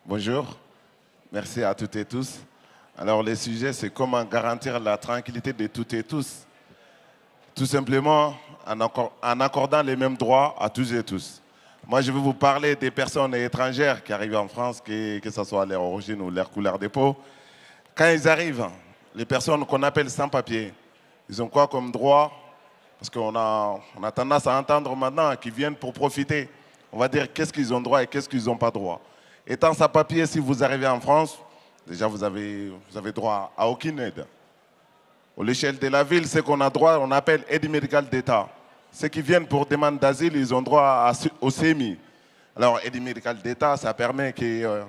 Bonjour, merci à toutes et tous. Alors le sujet, c'est comment garantir la tranquillité de toutes et tous. Tout simplement en accordant les mêmes droits à tous et tous. Moi, je vais vous parler des personnes étrangères qui arrivent en France, que ce soit leur origine ou leur couleur de peau. Quand ils arrivent, les personnes qu'on appelle sans-papiers, ils ont quoi comme droit? Parce qu'on a tendance à entendre maintenant qu'ils viennent pour profiter. On va dire qu'est-ce qu'ils ont droit et qu'est-ce qu'ils n'ont pas droit. Étant sans-papiers, si vous arrivez en France, déjà vous avez droit à aucune aide. À l'échelle de la ville, ce qu'on a droit, on appelle aide médicale d'État. Ceux qui viennent pour demande d'asile, ils ont droit au CMI. Alors, aide médicale d'État, ça permet que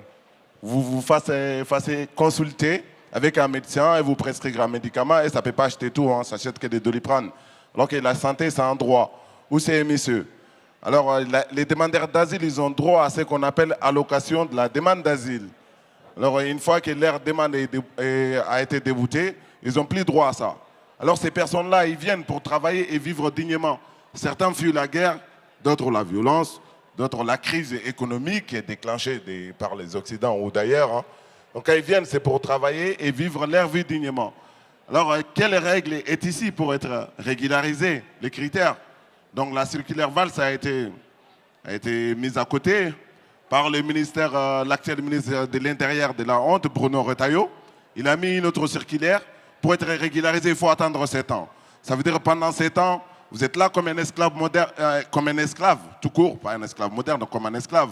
vous vous fassiez consulter avec un médecin et vous prescrire un médicament et ça ne peut pas acheter tout, hein, ça achète que des Doliprane. Alors que la santé, c'est un droit. Ou CMSE. Alors, les demandeurs d'asile, ils ont droit à ce qu'on appelle allocation de la demande d'asile. Alors, une fois que leur demande a été déboutée, ils n'ont plus droit à ça. Alors, ces personnes-là, ils viennent pour travailler et vivre dignement. Certains fuient la guerre, d'autres la violence, d'autres la crise économique qui est déclenchée par les Occidents ou d'ailleurs. Hein. Donc, quand ils viennent, c'est pour travailler et vivre leur vie dignement. Alors, quelle règle est ici pour être régularisée, les critères? Donc, la circulaire Valls a été mise à côté par le ministère, l'actuel ministre de l'Intérieur de la honte, Bruno Retailleau. Il a mis une autre circulaire. Pour être régularisé, il faut attendre 7 ans. Ça veut dire que pendant 7 ans, vous êtes là comme un esclave moderne, comme un esclave, tout court, pas un esclave moderne, comme un esclave,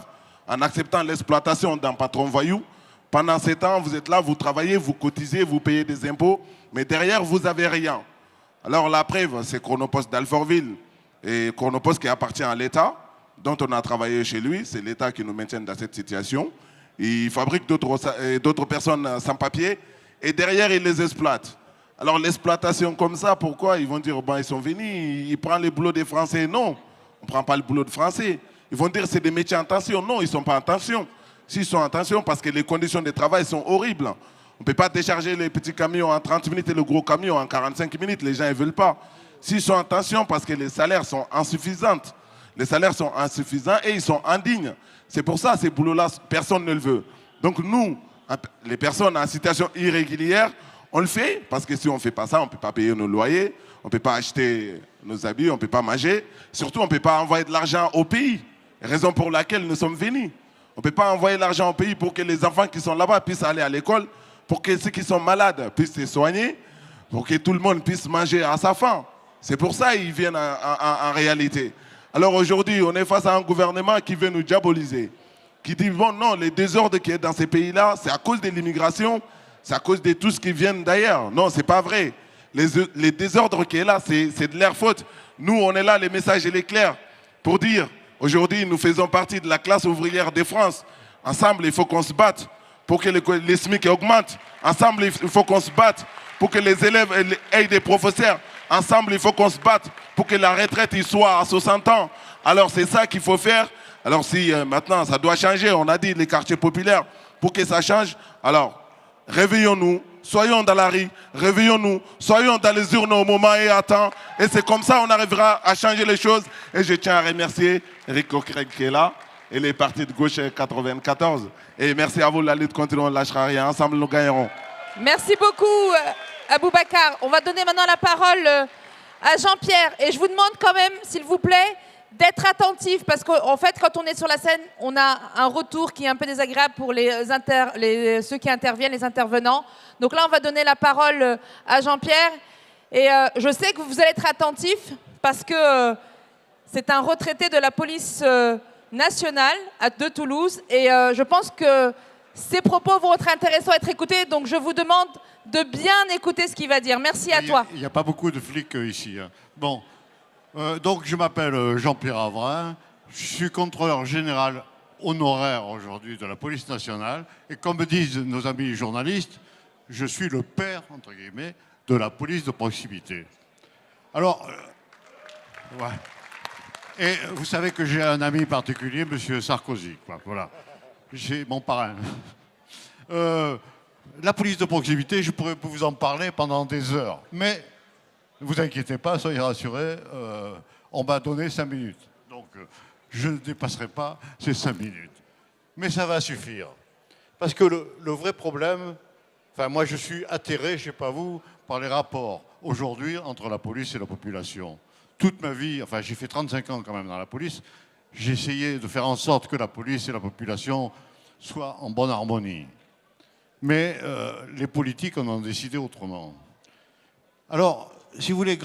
en acceptant l'exploitation d'un patron voyou. Pendant 7 ans, vous êtes là, vous travaillez, vous cotisez, vous payez des impôts, mais derrière, vous n'avez rien. Alors la preuve, c'est Chronopost d'Alfortville, et Chronopost qui appartient à l'État, dont on a travaillé chez lui, c'est l'État qui nous maintient dans cette situation. Il fabrique d'autres personnes sans papier, et derrière, ils les exploitent. Alors l'exploitation comme ça, pourquoi? Ils vont dire, bon, ils sont venus, ils prennent le boulot des Français. Non, on ne prend pas le boulot des Français. Ils vont dire, c'est des métiers en tension. Non, ils ne sont pas en tension. S'ils sont en tension, parce que les conditions de travail sont horribles. On ne peut pas décharger les petits camions en 30 minutes et le gros camion en 45 minutes. Les gens ne veulent pas. S'ils sont en tension, parce que les salaires sont insuffisants. Les salaires sont insuffisants et ils sont indignes. C'est pour ça, ces boulots-là, personne ne le veut. Donc nous, les personnes en situation irrégulière, on le fait parce que si on ne fait pas ça, on ne peut pas payer nos loyers, on ne peut pas acheter nos habits, on ne peut pas manger. Surtout, on ne peut pas envoyer de l'argent au pays, raison pour laquelle nous sommes venus. On ne peut pas envoyer l'argent au pays pour que les enfants qui sont là-bas puissent aller à l'école, pour que ceux qui sont malades puissent se soigner, pour que tout le monde puisse manger à sa faim. C'est pour ça qu'ils viennent en réalité. Alors aujourd'hui, on est face à un gouvernement qui veut nous diaboliser, qui dit, bon, non, les désordres qui sont dans ces pays-là, c'est à cause de l'immigration, c'est à cause de tout ce qui vient d'ailleurs. Non, ce n'est pas vrai. Les désordres qui sont là, c'est de leur faute. Nous, on est là, le message est clair pour dire, aujourd'hui, nous faisons partie de la classe ouvrière de France. Ensemble, il faut qu'on se batte pour que les SMIC augmentent. Ensemble, il faut qu'on se batte pour que les élèves aient des professeurs. Ensemble, il faut qu'on se batte pour que la retraite y soit à 60 ans. Alors, c'est ça qu'il faut faire. Alors, si maintenant, ça doit changer, on a dit les quartiers populaires, pour que ça change, alors, réveillons-nous, soyons dans la rue, réveillons-nous, soyons dans les urnes au moment et à temps. Et c'est comme ça qu'on arrivera à changer les choses. Et je tiens à remercier Rico Craig qui est là et les partis de gauche 94. Et merci à vous, la lutte continue, on ne lâchera rien. Ensemble, nous gagnerons. Merci beaucoup, Aboubacar. On va donner maintenant la parole à Jean-Pierre. Et je vous demande quand même, s'il vous plaît, d'être attentif, parce qu'en fait, quand on est sur la scène, on a un retour qui est un peu désagréable pour ceux qui interviennent, les intervenants. Donc là, on va donner la parole à Jean-Pierre. Et je sais que vous allez être attentif, parce que c'est un retraité de la police nationale de Toulouse. Et je pense que ses propos vont être intéressants à être écoutés. Donc je vous demande de bien écouter ce qu'il va dire. Merci à toi. Il n'y a pas beaucoup de flics ici. Hein. Bon. Donc je m'appelle Jean-Pierre Avrin, je suis contrôleur général honoraire aujourd'hui de la police nationale et comme disent nos amis journalistes, je suis le père, entre guillemets, de la police de proximité. Alors, ouais. Et vous savez que j'ai un ami particulier, M. Sarkozy, quoi, voilà. J'ai mon parrain. La police de proximité, je pourrais vous en parler pendant des heures, mais ne vous inquiétez pas, soyez rassurés, on m'a donné 5 minutes. Donc, je ne dépasserai pas ces 5 minutes. Mais ça va suffire. Parce que le vrai problème, enfin moi je suis atterré, je ne sais pas vous, par les rapports aujourd'hui entre la police et la population. Toute ma vie, enfin j'ai fait 35 ans quand même dans la police, j'ai essayé de faire en sorte que la police et la population soient en bonne harmonie. Mais les politiques en ont décidé autrement. Alors, si vous voulez,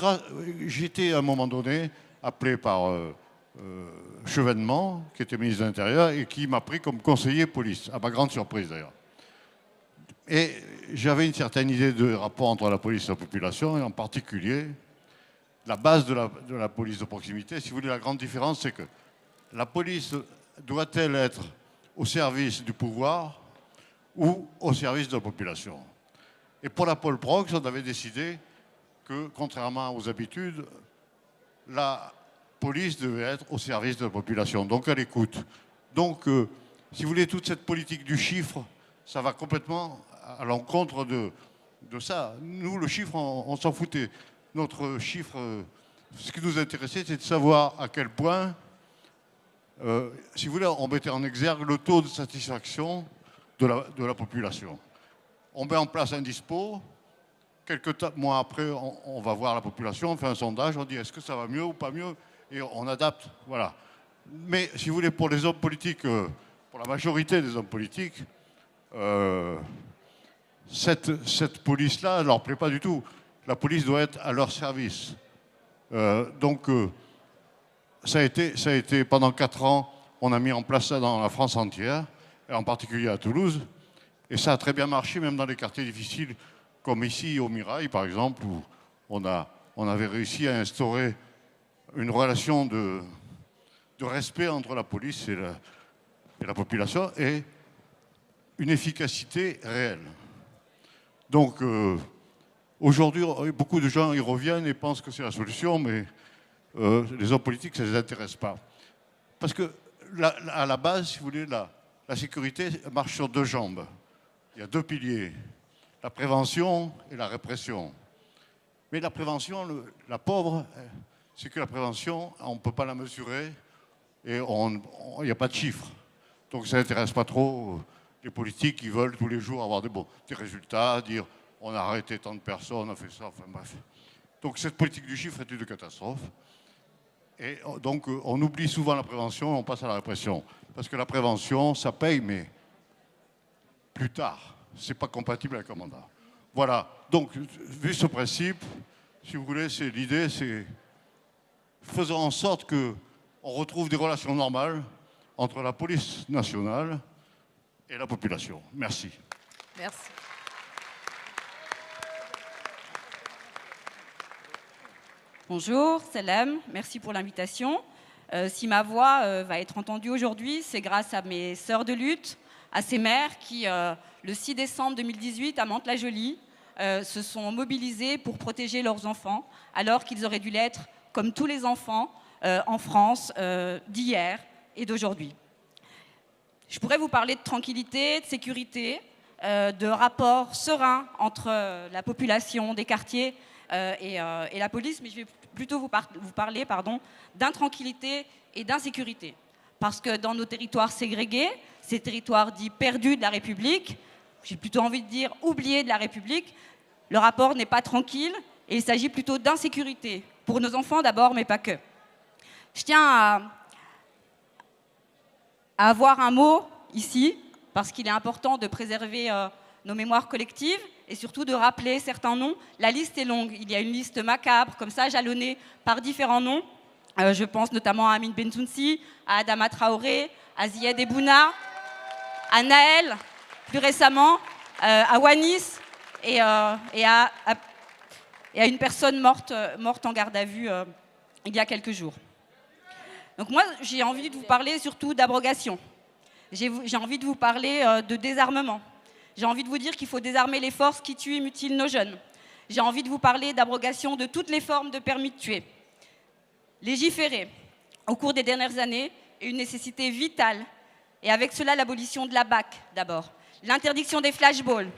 j'étais à un moment donné appelé par Chevènement, qui était ministre de l'Intérieur, et qui m'a pris comme conseiller police, à ma grande surprise d'ailleurs. Et j'avais une certaine idée de rapport entre la police et la population, et en particulier, la base de la police de proximité. Si vous voulez, la grande différence, c'est que la police doit-elle être au service du pouvoir ou au service de la population? Et pour la Polprox, on avait décidé que, contrairement aux habitudes, la police devait être au service de la population, donc à l'écoute. Donc, si vous voulez, toute cette politique du chiffre, ça va complètement à l'encontre de ça. Nous, le chiffre, on s'en foutait. Notre chiffre, ce qui nous intéressait, c'est de savoir à quel point, si vous voulez, on mettait en exergue le taux de satisfaction de la population. On met en place un dispo. Quelques mois après, on va voir la population, on fait un sondage, on dit est-ce que ça va mieux ou pas mieux, et on adapte, voilà. Mais si vous voulez, pour les hommes politiques, pour la majorité des hommes politiques, cette police-là ne leur plaît pas du tout. La police doit être à leur service. Donc, ça a été pendant 4 ans, on a mis en place ça dans la France entière, et en particulier à Toulouse, et ça a très bien marché, même dans les quartiers difficiles, comme ici au Mirail, par exemple, où on avait réussi à instaurer une relation de respect entre la police et la population et une efficacité réelle. Donc, aujourd'hui, beaucoup de gens y reviennent et pensent que c'est la solution, mais les hommes politiques, ça ne les intéresse pas. Parce que, à la base, si vous voulez, la sécurité marche sur 2 jambes. Il y a 2 piliers. La prévention et la répression. Mais la prévention, la pauvre, c'est que la prévention, on ne peut pas la mesurer et il n'y a pas de chiffres. Donc ça n'intéresse pas trop les politiques qui veulent tous les jours avoir des résultats, dire on a arrêté tant de personnes, on a fait ça, enfin bref. Donc cette politique du chiffre est une catastrophe. Et donc on oublie souvent la prévention et on passe à la répression. Parce que la prévention, ça paye, mais plus tard. Ce n'est pas compatible avec un mandat. Voilà. Donc, vu ce principe, si vous voulez, l'idée, c'est faisons en sorte qu'on retrouve des relations normales entre la police nationale et la population. Merci. Merci. Bonjour, Salam, merci pour l'invitation. Si ma voix va être entendue aujourd'hui, c'est grâce à mes sœurs de lutte, à ces mères qui, le 6 décembre 2018, à Mantes-la-Jolie, se sont mobilisées pour protéger leurs enfants, alors qu'ils auraient dû l'être comme tous les enfants en France d'hier et d'aujourd'hui. Je pourrais vous parler de tranquillité, de sécurité, de rapports sereins entre la population des quartiers et la police, mais je vais plutôt vous parler d'intranquillité et d'insécurité. Parce que dans nos territoires ségrégés, ces territoires dits perdus de la République, j'ai plutôt envie de dire oubliés de la République, le rapport n'est pas tranquille et il s'agit plutôt d'insécurité, pour nos enfants d'abord, mais pas que. Je tiens à avoir un mot ici, parce qu'il est important de préserver nos mémoires collectives et surtout de rappeler certains noms. La liste est longue, il y a une liste macabre, comme ça, jalonnée par différents noms. Je pense notamment à Amine Bentounsi, à Adama Traoré, à Zied Ebouna, à Naël, plus récemment, à Wanis et à une personne morte en garde à vue il y a quelques jours. Donc moi, j'ai envie de vous parler surtout d'abrogation. J'ai envie de vous parler de désarmement. J'ai envie de vous dire qu'il faut désarmer les forces qui tuent et mutilent nos jeunes. J'ai envie de vous parler d'abrogation de toutes les formes de permis de tuer. Légiférer au cours des dernières années est une nécessité vitale. Et avec cela, l'abolition de la BAC d'abord, l'interdiction des flashballs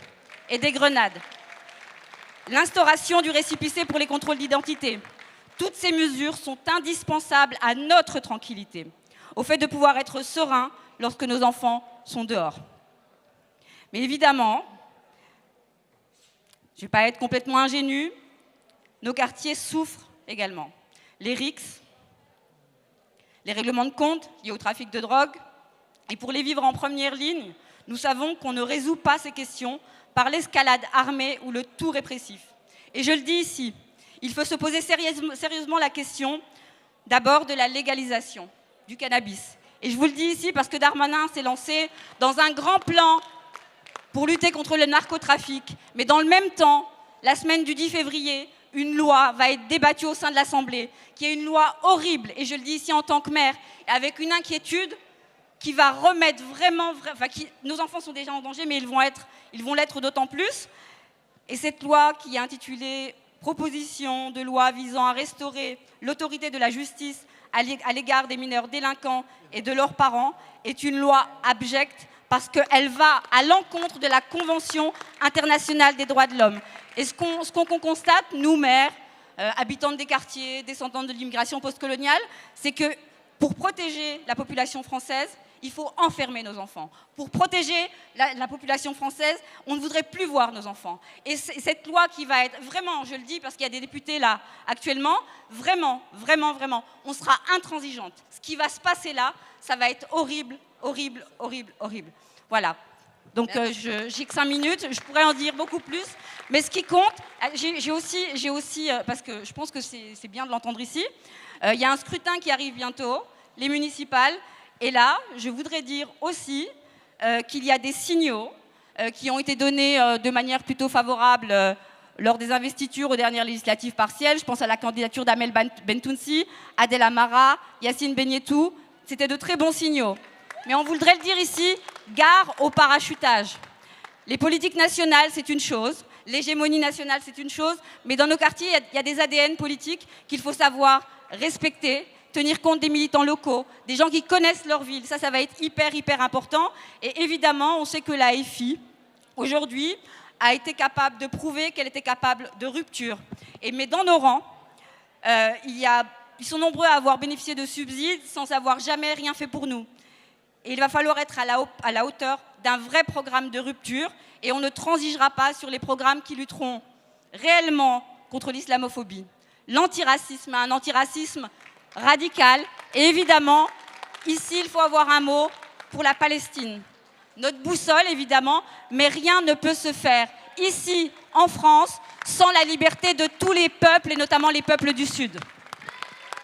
et des grenades, l'instauration du récépissé pour les contrôles d'identité. Toutes ces mesures sont indispensables à notre tranquillité, au fait de pouvoir être serein lorsque nos enfants sont dehors. Mais évidemment, je ne vais pas être complètement ingénue, nos quartiers souffrent également. Les rixes, les règlements de compte liés au trafic de drogue. Et pour les vivre en première ligne, nous savons qu'on ne résout pas ces questions par l'escalade armée ou le tout répressif. Et je le dis ici, il faut se poser sérieusement la question d'abord de la légalisation du cannabis. Et je vous le dis ici parce que Darmanin s'est lancé dans un grand plan pour lutter contre le narcotrafic. Mais dans le même temps, la semaine du 10 février, une loi va être débattue au sein de l'Assemblée, qui est une loi horrible, et je le dis ici en tant que mère, avec une inquiétude qui va remettre vraiment... nos enfants sont déjà en danger, mais ils vont l'être d'autant plus. Et cette loi qui est intitulée « Proposition de loi visant à restaurer l'autorité de la justice à l'égard des mineurs délinquants et de leurs parents » est une loi abjecte parce qu'elle va à l'encontre de la Convention internationale des droits de l'homme. Et ce qu'on constate, nous, mères, habitantes des quartiers, descendantes de l'immigration postcoloniale, c'est que pour protéger la population française, il faut enfermer nos enfants. Pour protéger la population française, on ne voudrait plus voir nos enfants. Et cette loi qui va être vraiment, je le dis parce qu'il y a des députés là actuellement, vraiment, vraiment, vraiment, on sera intransigeante. Ce qui va se passer là, ça va être horrible, horrible, horrible, horrible. Voilà. Donc j'ai que 5 minutes, je pourrais en dire beaucoup plus. Mais ce qui compte, j'ai aussi parce que je pense que c'est bien de l'entendre ici, il y a un scrutin qui arrive bientôt, les municipales. Et là, je voudrais dire aussi qu'il y a des signaux qui ont été donnés de manière plutôt favorable lors des investitures aux dernières législatives partielles. Je pense à la candidature d'Amel Bentounsi, Adel Amara, Yacine Benyetou. C'était de très bons signaux. Mais on voudrait le dire ici, gare au parachutage. Les politiques nationales, c'est une chose. L'hégémonie nationale, c'est une chose. Mais dans nos quartiers, il y a des ADN politiques qu'il faut savoir respecter, tenir compte des militants locaux, des gens qui connaissent leur ville. Ça va être hyper, hyper important. Et évidemment, on sait que la FI, aujourd'hui, a été capable de prouver qu'elle était capable de rupture. Mais dans nos rangs, ils sont nombreux à avoir bénéficié de subsides sans avoir jamais rien fait pour nous. Et il va falloir être à la hauteur d'un vrai programme de rupture. Et on ne transigera pas sur les programmes qui lutteront réellement contre l'islamophobie. L'antiracisme, un antiracisme radical. Et évidemment, ici, il faut avoir un mot pour la Palestine. Notre boussole, évidemment, mais rien ne peut se faire ici, en France, sans la liberté de tous les peuples, et notamment les peuples du Sud.